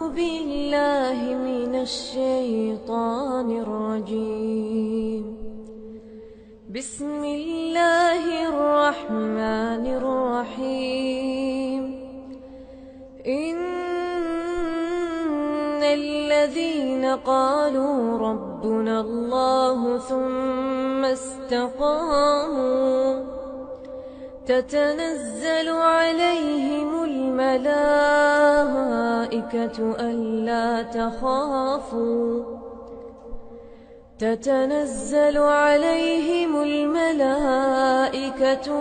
بالله من الشيطان الرجيم. بسم الله الرحمن الرحيم. إن الذين قالوا ربنا الله ثم استقاموا تتنزل عليهم الملائكة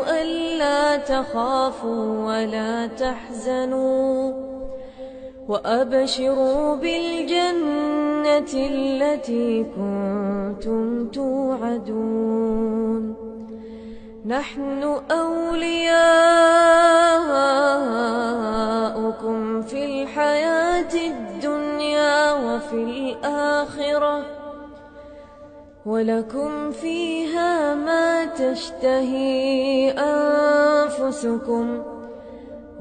ألا تخافوا ولا تحزنوا وأبشروا بالجنة التي كنتم توعدون. نحن أولياؤكم في الحياة الدنيا وفي الآخرة ولكم فيها ما تشتهي أنفسكم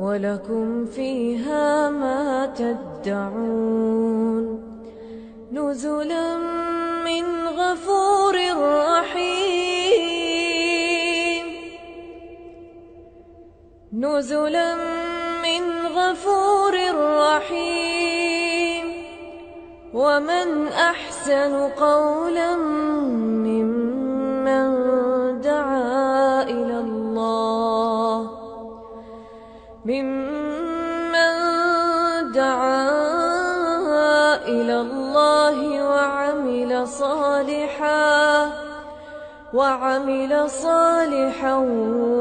ولكم فيها ما تدعون. نزلا من غفور رحيم. نزلا من غفور رحيم. ومن أحسن قولا ممن دعا إلى الله وعمل صالحا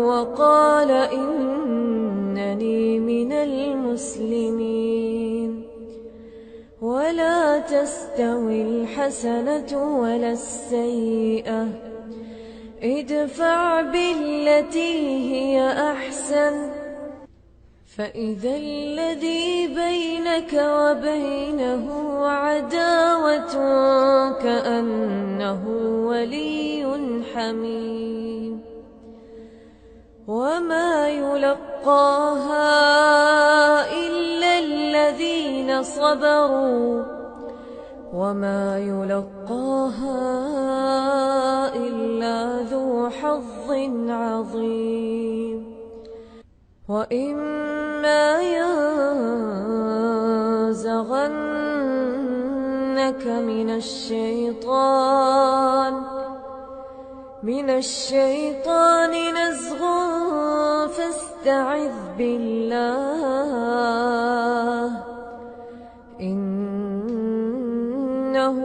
وقال إنني من المسلمين. ولا تستوي الحسنة ولا السيئة، ادفع بالتي هي أحسن فإذا الذي بينك وبينه عداوة كأنه ولي حميم. وما يلقاها إلا الذين صبروا وما يلقاها إلا ذو حظ عظيم. وإما ينزغنك من الشيطان نزغ فاستعذ بالله إنه